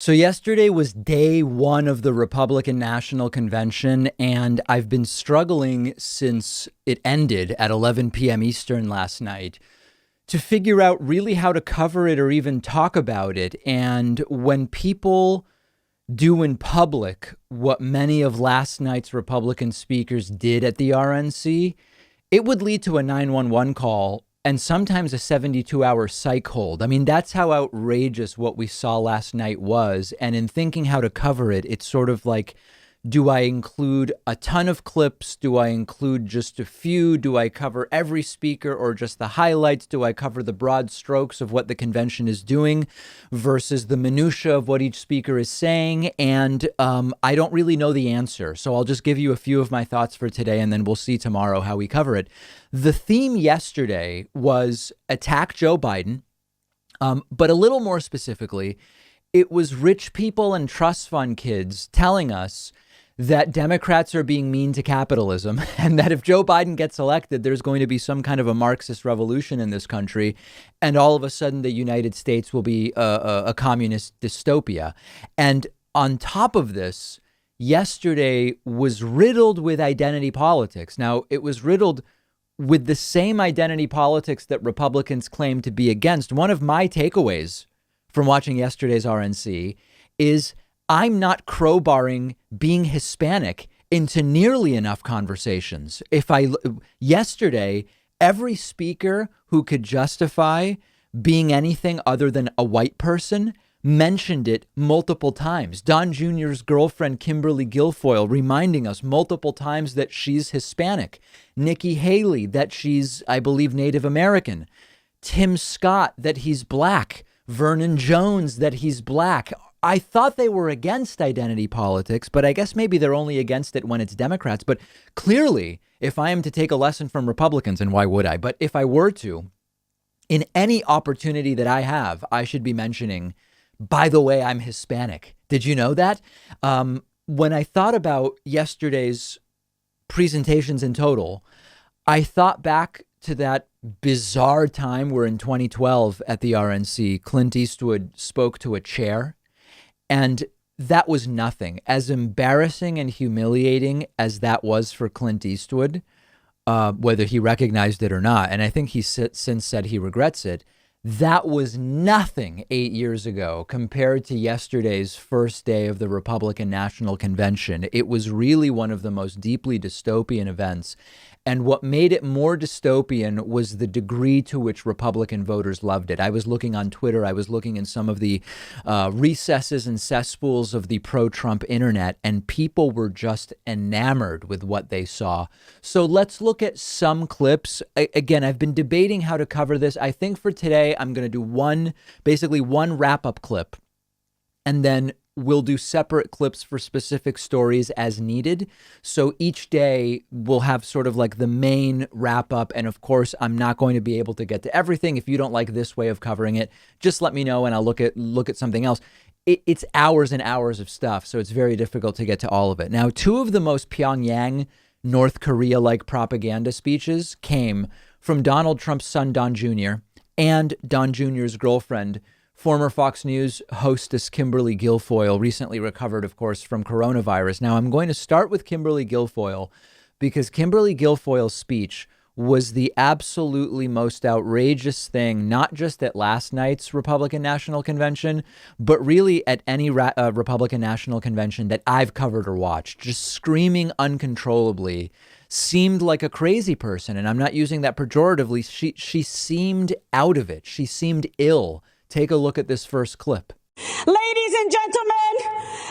So yesterday was day one of the Republican National Convention, and I've been struggling since it ended at 11 p.m. Eastern last night to figure out really how to cover it or even talk about it. And when people do in public what many of last night's Republican speakers did at the RNC, it would lead to a 911 call and sometimes a 72-hour psych hold. I mean, that's how outrageous what we saw last night was. And in thinking how to cover it, it's sort of like, do I include a ton of clips? Do I include just a few? Do I cover every speaker or just the highlights? Do I cover the broad strokes of what the convention is doing versus the minutia of what each speaker is saying? And I don't really know the answer. So I'll just give you a few of my thoughts for today, and then we'll see tomorrow how we cover it. The theme yesterday was attack Joe Biden, but a little more specifically, it was rich people and trust fund kids telling us that Democrats are being mean to capitalism and that if Joe Biden gets elected, there's going to be some kind of a Marxist revolution in this country. And all of a sudden, the United States will be a communist dystopia. And on top of this, yesterday was riddled with identity politics. Now, it was riddled with the same identity politics that Republicans claim to be against. One of my takeaways from watching yesterday's RNC is I'm not crowbarring being Hispanic into nearly enough conversations. Yesterday, every speaker who could justify being anything other than a white person mentioned it multiple times. Don Jr.'s girlfriend, Kimberly Guilfoyle, reminding us multiple times that she's Hispanic. Nikki Haley, that she's, I believe, Native American. Tim Scott, that he's black. Vernon Jones, that he's black. I thought they were against identity politics, but I guess maybe they're only against it when it's Democrats. But clearly, if I am to take a lesson from Republicans, and why would I? But if I were to, in any opportunity that I have, I should be mentioning, by the way, I'm Hispanic. Did you know that? When I thought about yesterday's presentations in total, I thought back to that bizarre time where in 2012 at the RNC, Clint Eastwood spoke to a chair. And that was nothing. As embarrassing and humiliating as that was for Clint Eastwood, whether he recognized it or not, and I think he's since said he regrets it, that was nothing 8 years ago compared to yesterday's first day of the Republican National Convention. It was really one of the most deeply dystopian events. And what made it more dystopian was the degree to which Republican voters loved it. I was looking on Twitter. I was looking in some of the recesses and cesspools of the pro-Trump internet, and people were just enamored with what they saw. So let's look at some clips. Again, I've been debating how to cover this. I think for today, I'm going to do basically one wrap-up clip, and then we'll do separate clips for specific stories as needed. So each day we'll have sort of like the main wrap up. And of course, I'm not going to be able to get to everything. If you don't like this way of covering it, just let me know and I'll look at something else. It's hours and hours of stuff, so it's very difficult to get to all of it. Now, two of the most Pyongyang, North Korea-like propaganda speeches came from Donald Trump's son, Don Jr., and Don Jr.'s girlfriend, former Fox News hostess Kimberly Guilfoyle, recently recovered, of course, from coronavirus. Now, I'm going to start with Kimberly Guilfoyle because Kimberly Guilfoyle's speech was the absolutely most outrageous thing, not just at last night's Republican National Convention, but really at any Republican National Convention that I've covered or watched. Just screaming uncontrollably, seemed like a crazy person. And I'm not using that pejoratively. She seemed out of it. She seemed ill. Take a look at this first clip. Ladies and gentlemen,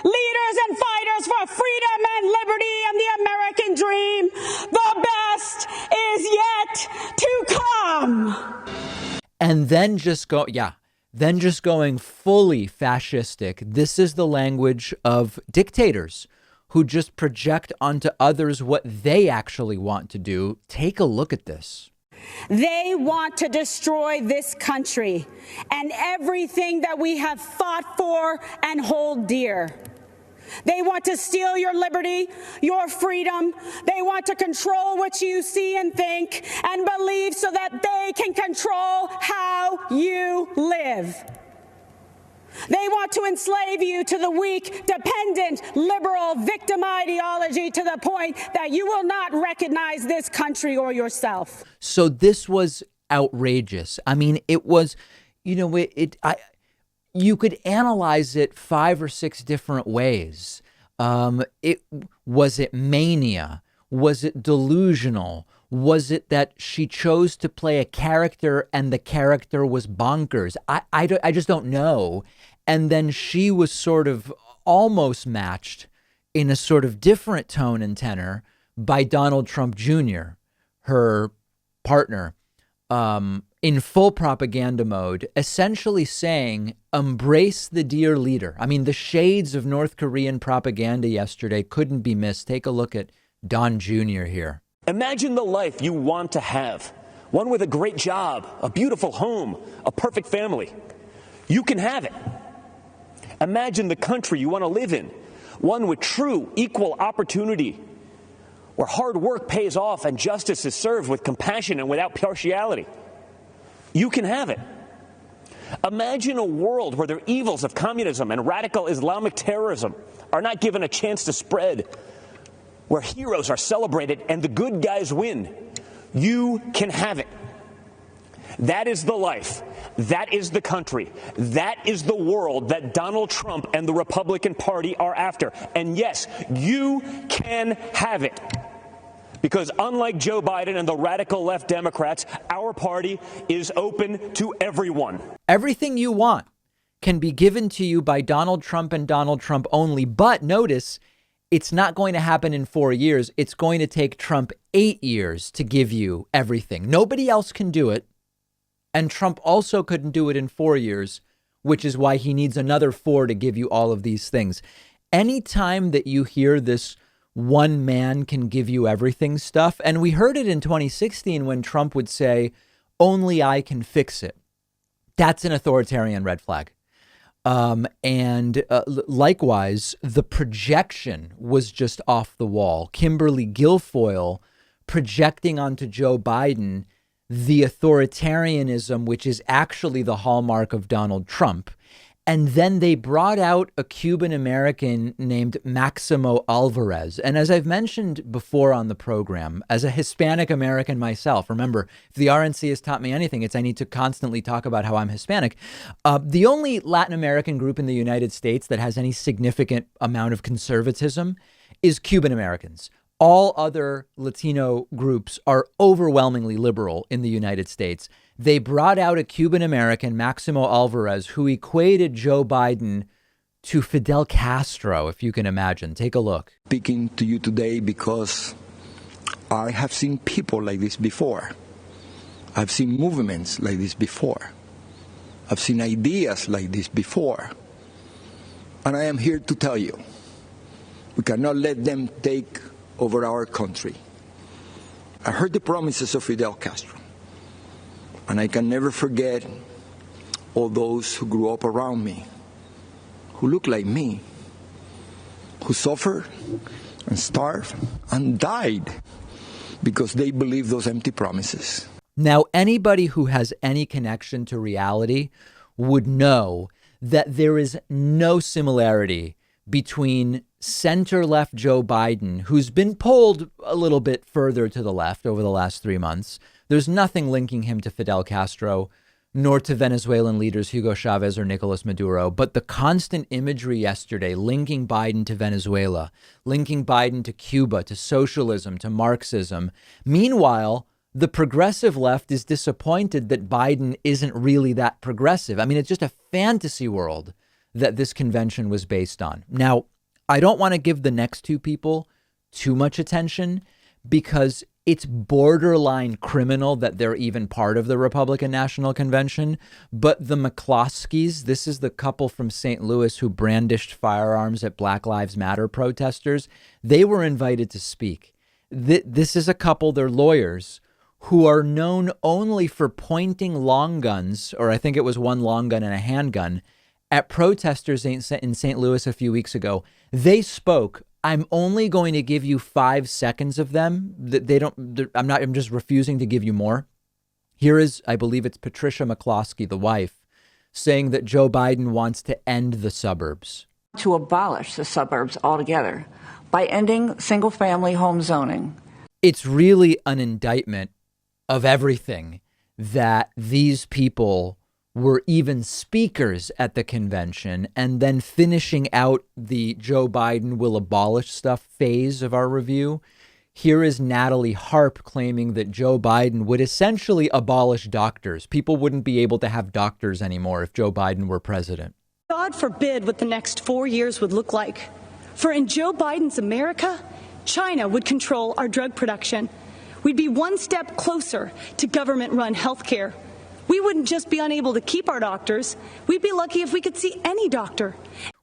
leaders and fighters for freedom and liberty and the American dream, the best is yet to come. And then just going fully fascistic. This is the language of dictators who just project onto others what they actually want to do. Take a look at this. They want to destroy this country and everything that we have fought for and hold dear. They want to steal your liberty, your freedom. They want to control what you see and think and believe so that they can control how you live. They want to enslave you to the weak, dependent, liberal, victim ideology to the point that you will not recognize this country or yourself. So this was outrageous. I mean, it was, you could analyze it 5 or 6 different ways. Was it mania? Was it delusional? Was it that she chose to play a character and the character was bonkers? I just don't know. And then she was sort of almost matched in a sort of different tone and tenor by Donald Trump Jr., her partner, in full propaganda mode, essentially saying, embrace the dear leader. I mean, the shades of North Korean propaganda yesterday couldn't be missed. Take a look at Don Jr. here. Imagine the life you want to have. One with a great job, a beautiful home, a perfect family. You can have it. Imagine the country you want to live in. One with true equal opportunity, where hard work pays off and justice is served with compassion and without partiality. You can have it. Imagine a world where the evils of communism and radical Islamic terrorism are not given a chance to spread, where heroes are celebrated and the good guys win. You can have it. That is the life. That is the country. That is the world that Donald Trump and the Republican Party are after. And yes, you can have it. Because unlike Joe Biden and the radical left Democrats, our party is open to everyone. Everything you want can be given to you by Donald Trump and Donald Trump only. But notice, it's not going to happen in 4 years. It's going to take Trump 8 years to give you everything. Nobody else can do it. And Trump also couldn't do it in 4 years, which is why he needs another 4 to give you all of these things. Anytime that you hear this one man can give you everything stuff, and we heard it in 2016 when Trump would say, only I can fix it. That's an authoritarian red flag. Likewise, the projection was just off the wall. Kimberly Guilfoyle projecting onto Joe Biden the authoritarianism, which is actually the hallmark of Donald Trump. And then they brought out a Cuban American named Maximo Alvarez. And as I've mentioned before on the program, as a Hispanic American myself, remember, if the RNC has taught me anything, it's I need to constantly talk about how I'm Hispanic. The only Latin American group in the United States that has any significant amount of conservatism is Cuban Americans. All other Latino groups are overwhelmingly liberal in the United States. They brought out a Cuban American, Maximo Alvarez, who equated Joe Biden to Fidel Castro, if you can imagine. Take a look. Speaking to you today because I have seen people like this before. I've seen movements like this before. I've seen ideas like this before. And I am here to tell you, we cannot let them take over our country. I heard the promises of Fidel Castro, and I can never forget all those who grew up around me, who looked like me, who suffered and starved and died because they believed those empty promises. Now, anybody who has any connection to reality would know that there is no similarity between center-left Joe Biden, who's been pulled a little bit further to the left over the last 3 months. There's nothing linking him to Fidel Castro, nor to Venezuelan leaders Hugo Chavez or Nicolas Maduro. But the constant imagery yesterday linking Biden to Venezuela, linking Biden to Cuba, to socialism, to Marxism. Meanwhile, the progressive left is disappointed that Biden isn't really that progressive. I mean, it's just a fantasy world that this convention was based on. Now, I don't want to give the next two people too much attention because it's borderline criminal that they're even part of the Republican National Convention. But the McCloskeys, this is the couple from St. Louis who brandished firearms at Black Lives Matter protesters. They were invited to speak. This is a couple, they're lawyers, who are known only for pointing long guns, or I think it was one long gun and a handgun, at protesters in St. Louis a few weeks ago. They spoke. I'm only going to give you 5 seconds of them. I'm just refusing to give you more. Here is, I believe it's Patricia McCloskey, the wife, saying that Joe Biden wants to end the suburbs. To abolish the suburbs altogether by ending single-family home zoning. It's really an indictment of everything that these people were even speakers at the convention, and then finishing out the Joe Biden will abolish stuff phase of our review. Here is Natalie Harp claiming that Joe Biden would essentially abolish doctors. People wouldn't be able to have doctors anymore if Joe Biden were president. God forbid what the next 4 years would look like. For in Joe Biden's America, China would control our drug production. We'd be one step closer to government-run health care. We wouldn't just be unable to keep our doctors. We'd be lucky if we could see any doctor.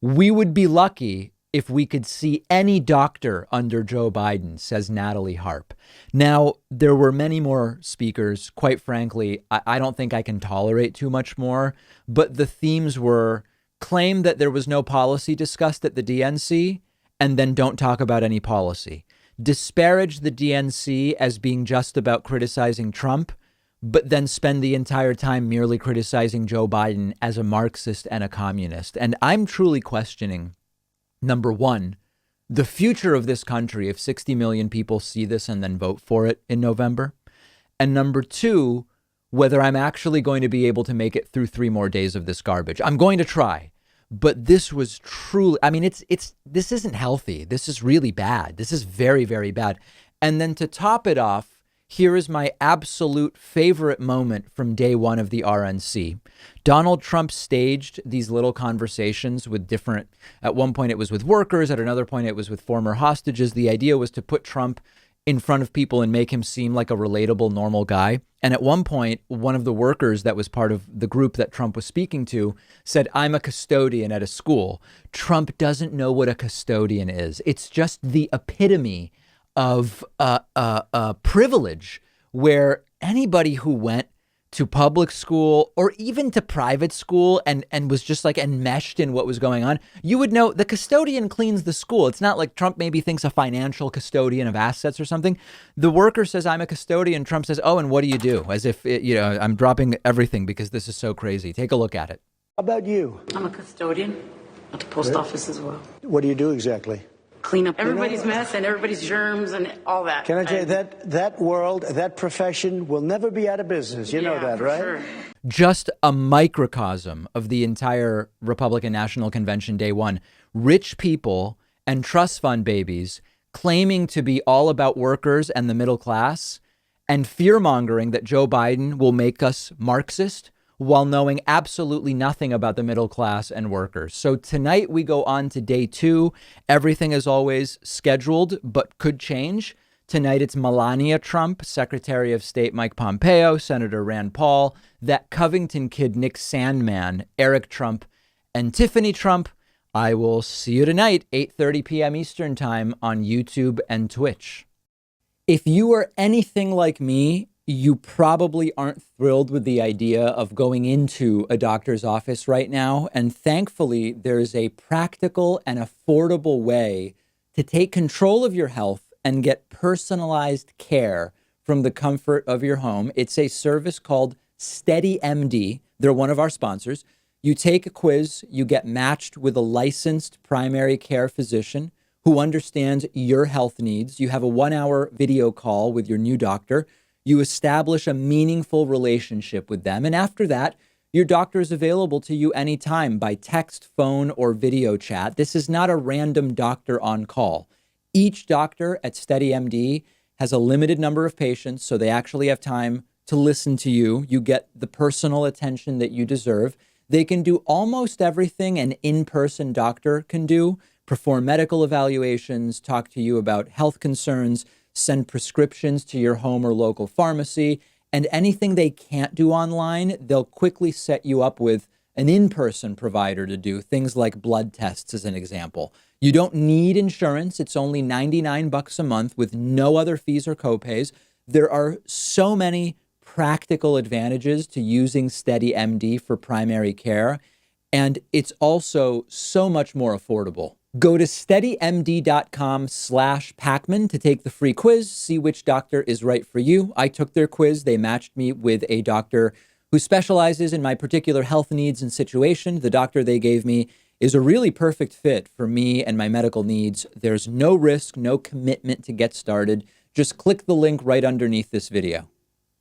We would be lucky if we could see any doctor under Joe Biden, says Natalie Harp. Now, there were many more speakers. Quite frankly, I don't think I can tolerate too much more. But the themes were claim that there was no policy discussed at the DNC and then don't talk about any policy. Disparage the DNC as being just about criticizing Trump, but then spend the entire time merely criticizing Joe Biden as a Marxist and a communist. And I'm truly questioning, number one, the future of this country if 60 million people see this and then vote for it in November. And number two, whether I'm actually going to be able to make it through 3 more days of this garbage. I'm going to try. But this was truly, I mean, this isn't healthy. This is really bad. This is very, very bad. And then to top it off, here is my absolute favorite moment from day one of the RNC. Donald Trump staged these little conversations with different, at one point it was with workers, at another point it was with former hostages. The idea was to put Trump in front of people and make him seem like a relatable, normal guy. And at one point, one of the workers that was part of the group that Trump was speaking to said, I'm a custodian at a school. Trump doesn't know what a custodian is. It's just the epitome of privilege, where anybody who went to public school or even to private school and was just like enmeshed in what was going on, you would know the custodian cleans the school. It's not like Trump maybe thinks a financial custodian of assets or something. The worker says, I'm a custodian. Trump says, oh, and what do you do? As if, I'm dropping everything because this is so crazy. Take a look at it. How about you? I'm a custodian at the post office as well. What do you do exactly? Clean up everybody's mess and everybody's germs and all that. Can I tell you that world, that profession will never be out of business. You know that, right? Sure. Just a microcosm of the entire Republican National Convention day one. Rich people and trust fund babies claiming to be all about workers and the middle class, and fear-mongering that Joe Biden will make us Marxist while knowing absolutely nothing about the middle class and workers. So tonight we go on to day 2. Everything is always scheduled, but could change. Tonight it's Melania Trump, Secretary of State Mike Pompeo, Senator Rand Paul, that Covington kid Nick Sandman, Eric Trump, and Tiffany Trump. I will see you tonight, 8:30 p.m. Eastern Time on YouTube and Twitch. If you are anything like me, you probably aren't thrilled with the idea of going into a doctor's office right now. And thankfully, there's a practical and affordable way to take control of your health and get personalized care from the comfort of your home. It's a service called SteadyMD. They're one of our sponsors. You take a quiz, you get matched with a licensed primary care physician who understands your health needs. You have a 1-hour video call with your new doctor. You establish a meaningful relationship with them. And after that, your doctor is available to you anytime by text, phone, or video chat. This is not a random doctor on call. Each doctor at SteadyMD has a limited number of patients, so they actually have time to listen to you. You get the personal attention that you deserve. They can do almost everything an in-person doctor can do: perform medical evaluations, talk to you about health concerns, send prescriptions to your home or local pharmacy, and anything they can't do online, they'll quickly set you up with an in-person provider to do things like blood tests, as an example. You don't need insurance. It's only $99 a month with no other fees or copays. There are so many practical advantages to using SteadyMD for primary care, and it's also so much more affordable. Go to steadymd.com/Pakman to take the free quiz, see which doctor is right for you. I took their quiz. They matched me with a doctor who specializes in my particular health needs and situation. The doctor they gave me is a really perfect fit for me and my medical needs. There's no risk, no commitment to get started. Just click the link right underneath this video.